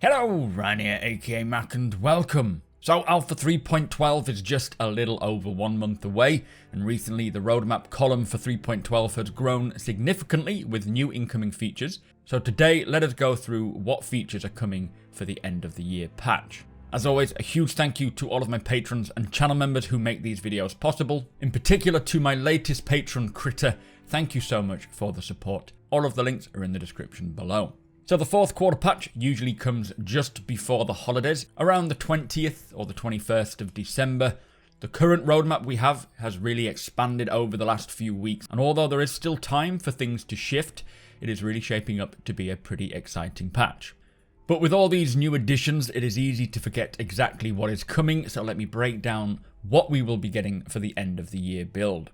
Hello, Ryan here, aka Mac, and welcome. So Alpha 3.12 is just a little over 1 month away, and recently the roadmap column for 3.12 has grown significantly with new incoming features. So today, let us go through what features are coming for the end of the year patch. As always, a huge thank you to all of my patrons and channel members who make these videos possible. In particular to my latest patron, Critter, thank you so much for the support. All of the links are in the description below. So the fourth quarter patch usually comes just before the holidays, around the 20th or the 21st of December. The current roadmap we have has really expanded over the last few weeks, and although there is still time for things to shift, it is really shaping up to be a pretty exciting patch. But with all these new additions, it is easy to forget exactly what is coming, so let me break down what we will be getting for the end of the year build.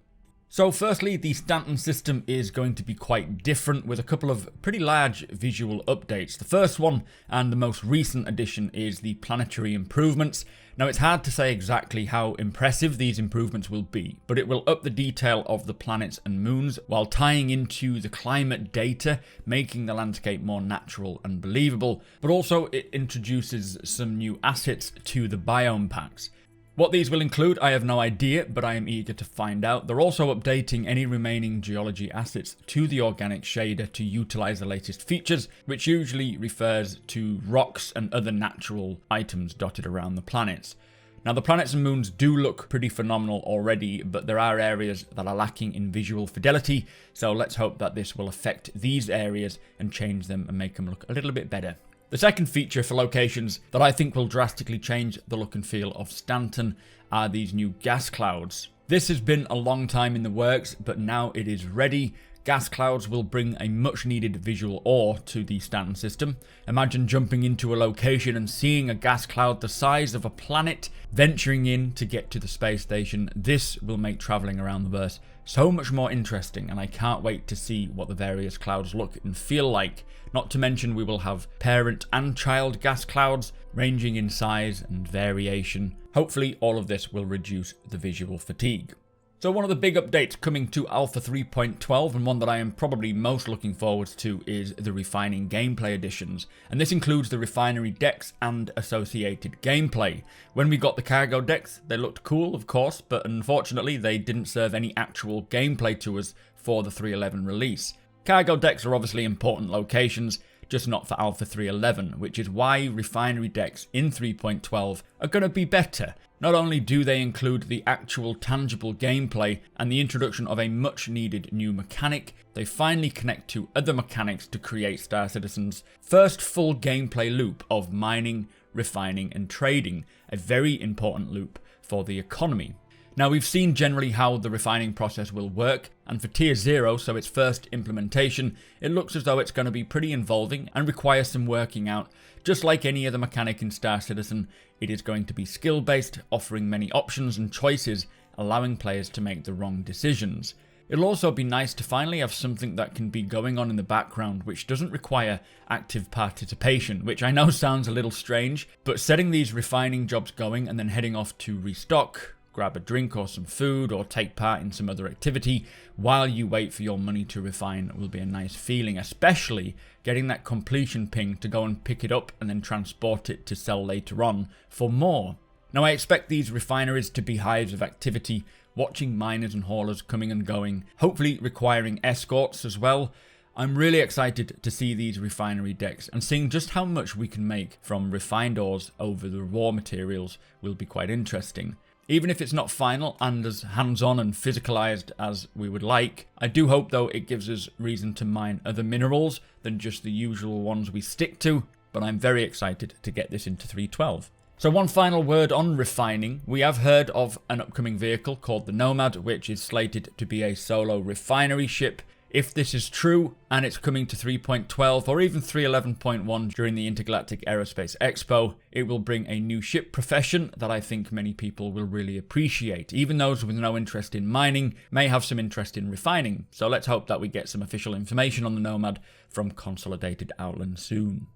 So firstly, the Stanton System is going to be quite different with a couple of pretty large visual updates. The first one and the most recent addition is the planetary improvements. Now it's hard to say exactly how impressive these improvements will be, but it will up the detail of the planets and moons while tying into the climate data, making the landscape more natural and believable, but also it introduces some new assets to the biome packs. What these will include, I have no idea, but I am eager to find out. They're also updating any remaining geology assets to the organic shader to utilize the latest features, which usually refers to rocks and other natural items dotted around the planets. Now the planets and moons do look pretty phenomenal already, but there are areas that are lacking in visual fidelity, so let's hope that this will affect these areas and change them and make them look a little bit better. The second feature for locations that I think will drastically change the look and feel of Stanton are these new gas clouds. This has been a long time in the works, but now it is ready. Gas clouds will bring a much needed visual awe to the Stanton system. Imagine jumping into a location and seeing a gas cloud the size of a planet venturing in to get to the space station. This will make traveling around the verse so much more interesting, and I can't wait to see what the various clouds look and feel like. Not to mention we will have parent and child gas clouds ranging in size and variation. Hopefully all of this will reduce the visual fatigue. So one of the big updates coming to Alpha 3.12, and one that I am probably most looking forward to, is the refining gameplay additions. And this includes the refinery decks and associated gameplay. When we got the cargo decks, they looked cool, of course, but unfortunately they didn't serve any actual gameplay to us for the 3.11 release. Cargo decks are obviously important locations, just not for Alpha 3.11, which is why refinery decks in 3.12 are going to be better. Not only do they include the actual tangible gameplay and the introduction of a much needed new mechanic, they finally connect to other mechanics to create Star Citizen's first full gameplay loop of mining, refining and trading, a very important loop for the economy. Now we've seen generally how the refining process will work, and for Tier 0, so its first implementation, it looks as though it's going to be pretty involving and require some working out. Just like any other mechanic in Star Citizen, it is going to be skill based, offering many options and choices, allowing players to make the wrong decisions. It'll also be nice to finally have something that can be going on in the background which doesn't require active participation, which I know sounds a little strange, but setting these refining jobs going and then heading off to restock, grab a drink or some food, or take part in some other activity while you wait for your money to refine will be a nice feeling, especially getting that completion ping to go and pick it up and then transport it to sell later on for more. Now I expect these refineries to be hives of activity, watching miners and haulers coming and going, hopefully requiring escorts as well. I'm really excited to see these refinery decks, and seeing just how much we can make from refined ores over the raw materials will be quite interesting. Even if it's not final and as hands-on and physicalized as we would like, I do hope though it gives us reason to mine other minerals than just the usual ones we stick to, but I'm very excited to get this into 3.12. So one final word on refining. We have heard of an upcoming vehicle called the Nomad, which is slated to be a solo refinery ship. If this is true, and it's coming to 3.12 or even 3.11.1 during the Intergalactic Aerospace Expo, it will bring a new ship profession that I think many people will really appreciate. Even those with no interest in mining may have some interest in refining, so let's hope that we get some official information on the Nomad from Consolidated Outland soon.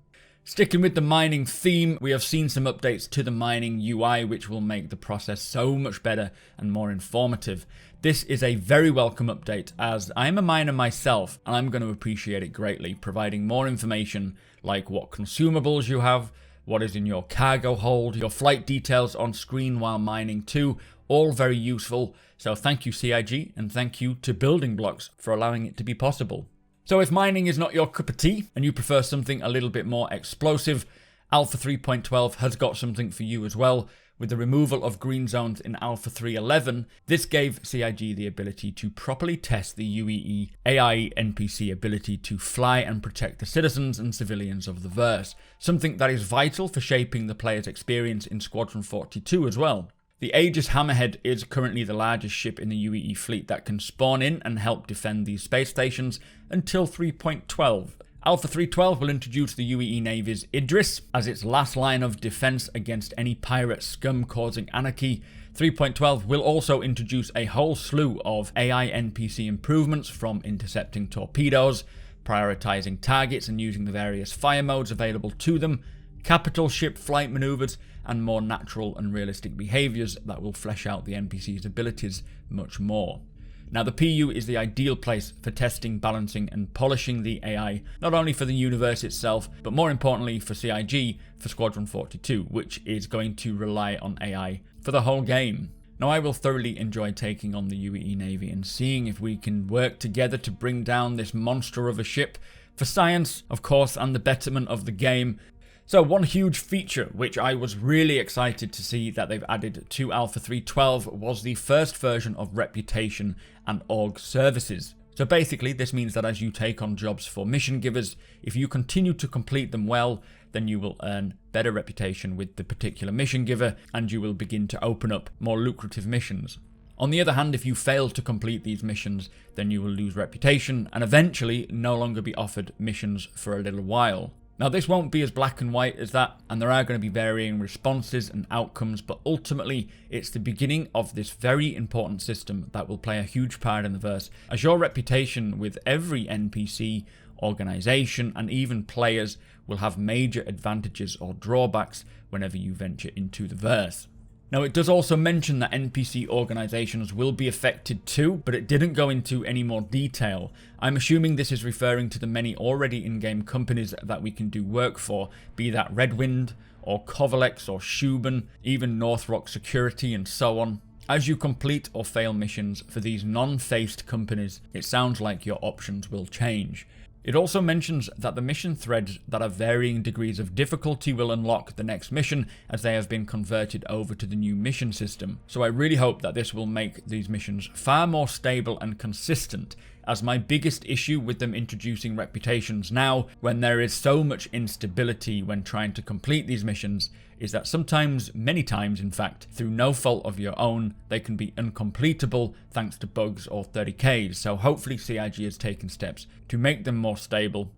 Sticking with the mining theme, we have seen some updates to the mining UI which will make the process so much better and more informative. This is a very welcome update as I am a miner myself and I'm going to appreciate it greatly, providing more information like what consumables you have, what is in your cargo hold, your flight details on screen while mining too, all very useful. So thank you CIG and thank you to Building Blocks for allowing it to be possible. So if mining is not your cup of tea and you prefer something a little bit more explosive, Alpha 3.12 has got something for you as well. With the removal of green zones in Alpha 3.11, this gave CIG the ability to properly test the UEE AI NPC ability to fly and protect the citizens and civilians of the verse, something that is vital for shaping the player's experience in Squadron 42 as well. The Aegis Hammerhead is currently the largest ship in the UEE fleet that can spawn in and help defend these space stations until 3.12. Alpha 3.12 will introduce the UEE Navy's Idris as its last line of defense against any pirate scum causing anarchy. 3.12 will also introduce a whole slew of AI NPC improvements, from intercepting torpedoes, prioritizing targets and using the various fire modes available to them, capital ship flight maneuvers, and more natural and realistic behaviors that will flesh out the NPC's abilities much more. Now the PU is the ideal place for testing, balancing and polishing the AI, not only for the universe itself, but more importantly for CIG for Squadron 42, which is going to rely on AI for the whole game. Now I will thoroughly enjoy taking on the UEE Navy and seeing if we can work together to bring down this monster of a ship for science, of course, and the betterment of the game. So one huge feature which I was really excited to see that they've added to Alpha 3.12 was the first version of Reputation and Org services. So basically this means that as you take on jobs for mission givers, if you continue to complete them well, then you will earn better reputation with the particular mission giver and you will begin to open up more lucrative missions. On the other hand, if you fail to complete these missions, then you will lose reputation and eventually no longer be offered missions for a little while. Now this won't be as black and white as that, and there are going to be varying responses and outcomes, but ultimately it's the beginning of this very important system that will play a huge part in the verse, as your reputation with every NPC, organization and even players will have major advantages or drawbacks whenever you venture into the verse. Now it does also mention that NPC organizations will be affected too, but it didn't go into any more detail. I'm assuming this is referring to the many already in-game companies that we can do work for, be that Redwind or Kovalex or Shuban, even Northrock Security and so on. As you complete or fail missions for these non-faced companies, it sounds like your options will change. It also mentions that the mission threads that have varying degrees of difficulty will unlock the next mission as they have been converted over to the new mission system. So I really hope that this will make these missions far more stable and consistent, as my biggest issue with them introducing reputations now, when there is so much instability when trying to complete these missions, is that sometimes, many times in fact, through no fault of your own, they can be uncompletable thanks to bugs or 30Ks, so hopefully CIG has taken steps to make them more stable.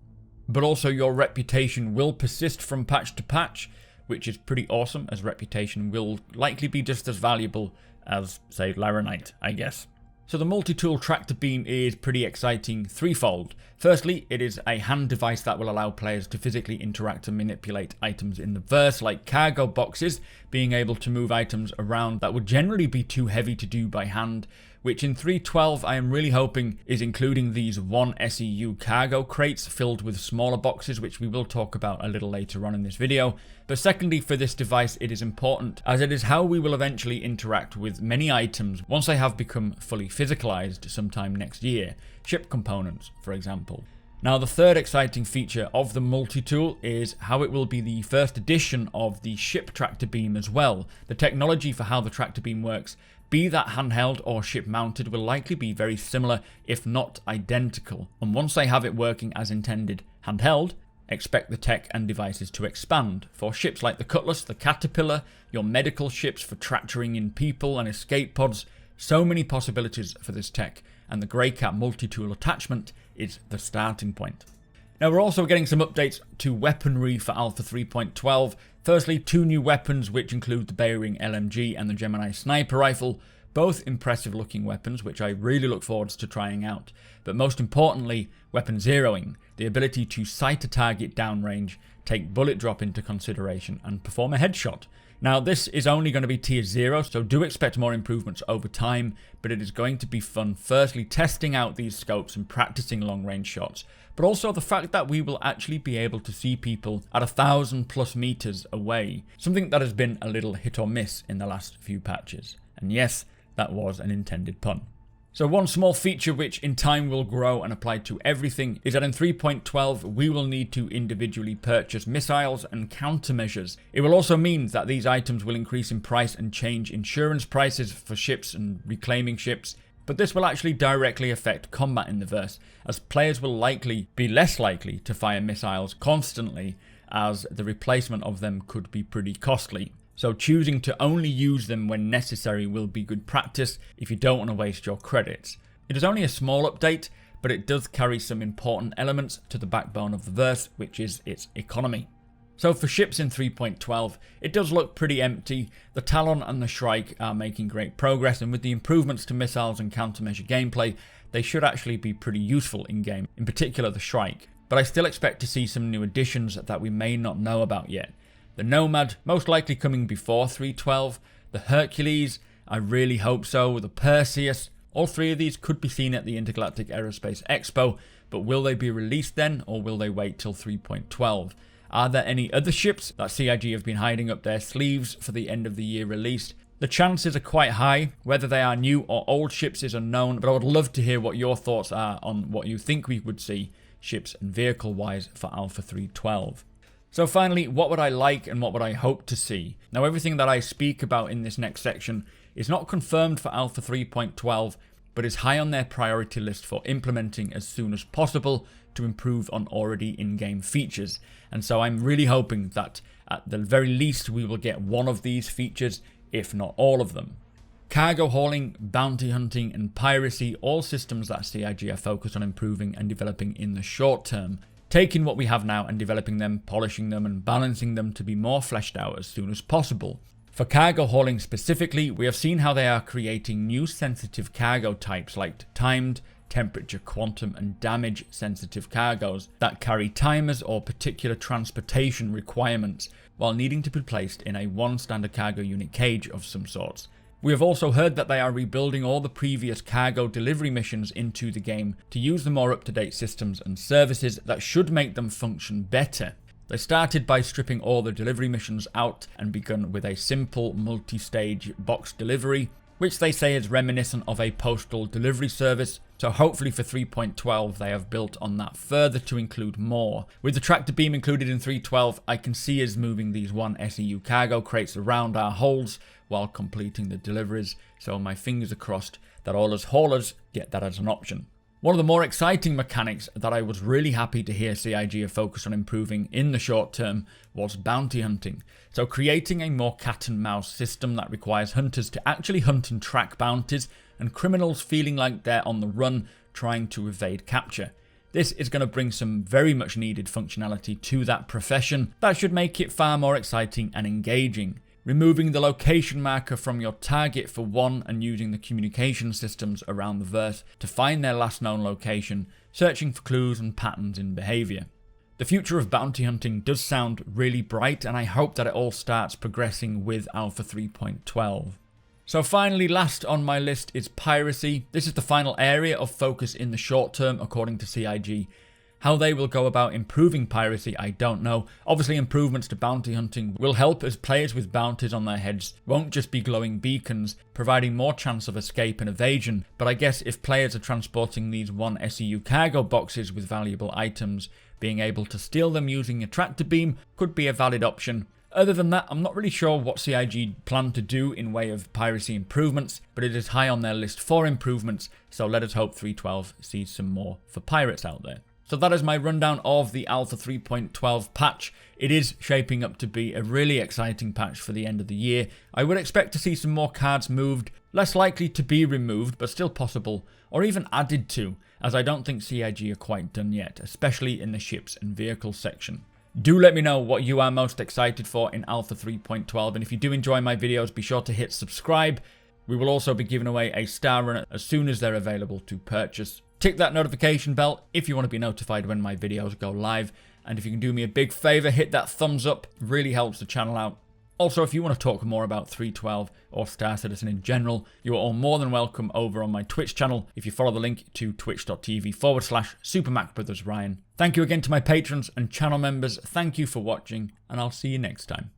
But also your reputation will persist from patch to patch, which is pretty awesome, as reputation will likely be just as valuable as, say, Laranite, I guess. So the multi-tool tractor beam is pretty exciting threefold. Firstly, it is a hand device that will allow players to physically interact and manipulate items in the verse, like cargo boxes, being able to move items around that would generally be too heavy to do by hand, which in 3.12 I am really hoping is including these 1 SEU cargo crates filled with smaller boxes, which we will talk about a little later on in this video. But secondly, for this device it is important, as it is how we will eventually interact with many items once they have become fully physicalized sometime next year, ship components for example. Now the third exciting feature of the multi-tool is how it will be the first edition of the ship tractor beam as well. The technology for how the tractor beam works, be that handheld or ship mounted, will likely be very similar if not identical, and once they have it working as intended handheld, expect the tech and devices to expand. For ships like the Cutlass, the Caterpillar, your medical ships for tractoring in people and escape pods, so many possibilities for this tech, and the Greycat multi-tool attachment is the starting point. Now we're also getting some updates to weaponry for Alpha 3.12. Firstly, 2 new weapons which include the Bearing LMG and the Gemini Sniper Rifle, both impressive looking weapons which I really look forward to trying out. But most importantly, weapon zeroing, the ability to sight a target downrange, take bullet drop into consideration, and perform a headshot. Now, this is only going to be tier 0, so do expect more improvements over time, but it is going to be fun firstly testing out these scopes and practicing long range shots, but also the fact that we will actually be able to see people at 1,000+ meters away, something that has been a little hit or miss in the last few patches. And yes, that was an intended pun. So one small feature which in time will grow and apply to everything is that in 3.12 we will need to individually purchase missiles and countermeasures. It will also mean that these items will increase in price and change insurance prices for ships and reclaiming ships, but this will actually directly affect combat in the verse, as players will likely be less likely to fire missiles constantly, as the replacement of them could be pretty costly. So choosing to only use them when necessary will be good practice if you don't want to waste your credits. It is only a small update, but it does carry some important elements to the backbone of the verse, which is its economy. So for ships in 3.12, it does look pretty empty. The Talon and the Shrike are making great progress, and with the improvements to missiles and countermeasure gameplay, they should actually be pretty useful in game, in particular the Shrike. But I still expect to see some new additions that we may not know about yet. The Nomad, most likely coming before 3.12. The Hercules, I really hope so. The Perseus, all three of these could be seen at the Intergalactic Aerospace Expo, but will they be released then, or will they wait till 3.12? Are there any other ships that CIG have been hiding up their sleeves for the end of the year release? The chances are quite high. Whether they are new or old ships is unknown, but I would love to hear what your thoughts are on what you think we would see ships and vehicle wise for Alpha 3.12. So finally, what would I like and what would I hope to see? Now, everything that I speak about in this next section is not confirmed for Alpha 3.12, but is high on their priority list for implementing as soon as possible to improve on already in-game features. And so I'm really hoping that at the very least we will get one of these features, if not all of them. Cargo hauling, bounty hunting, and piracy, all systems that CIG are focused on improving and developing in the short term, taking what we have now and developing them, polishing them, and balancing them to be more fleshed out as soon as possible. For cargo hauling specifically, we have seen how they are creating new sensitive cargo types like timed, temperature, quantum, and damage sensitive cargoes that carry timers or particular transportation requirements while needing to be placed in a one standard cargo unit cage of some sorts. We have also heard that they are rebuilding all the previous cargo delivery missions into the game to use the more up-to-date systems and services that should make them function better. They started by stripping all the delivery missions out and begun with a simple multi-stage box delivery, which they say is reminiscent of a postal delivery service, so hopefully for 3.12 they have built on that further to include more. With the tractor beam included in 3.12, I can see us moving these 1 SEU cargo crates around our holds while completing the deliveries, so my fingers are crossed that all us haulers get that as an option. One of the more exciting mechanics that I was really happy to hear CIG have focused on improving in the short term was bounty hunting. So creating a more cat and mouse system that requires hunters to actually hunt and track bounties and criminals feeling like they're on the run trying to evade capture. This is going to bring some very much needed functionality to that profession that should make it far more exciting and engaging. Removing the location marker from your target for one and using the communication systems around the verse to find their last known location, searching for clues and patterns in behaviour. The future of bounty hunting does sound really bright, and I hope that it all starts progressing with Alpha 3.12. So finally, last on my list is piracy. This is the final area of focus in the short term according to CIG. How they will go about improving piracy, I don't know. Obviously, improvements to bounty hunting will help, as players with bounties on their heads won't just be glowing beacons, providing more chance of escape and evasion. But I guess if players are transporting these 1 SEU cargo boxes with valuable items, being able to steal them using a tractor beam could be a valid option. Other than that, I'm not really sure what CIG plan to do in way of piracy improvements, but it is high on their list for improvements, so let us hope 3.12 sees some more for pirates out there. So that is my rundown of the Alpha 3.12 patch. It is shaping up to be a really exciting patch for the end of the year. I would expect to see some more cards moved, less likely to be removed, but still possible, or even added to, as I don't think CIG are quite done yet, especially in the ships and vehicles section. Do let me know what you are most excited for in Alpha 3.12, and if you do enjoy my videos, be sure to hit subscribe. We will also be giving away a Star Runner as soon as they're available to purchase. Tick that notification bell if you want to be notified when my videos go live, And if you can do me a big favor, hit that thumbs up. Really helps the channel out. Also, if you want to talk more about 312 or Star Citizen in general, you are all more than welcome over on my Twitch channel if you follow the link to twitch.tv/supermacbrothers Ryan. Thank you again to my patrons and channel members. Thank you for watching, and I'll see you next time.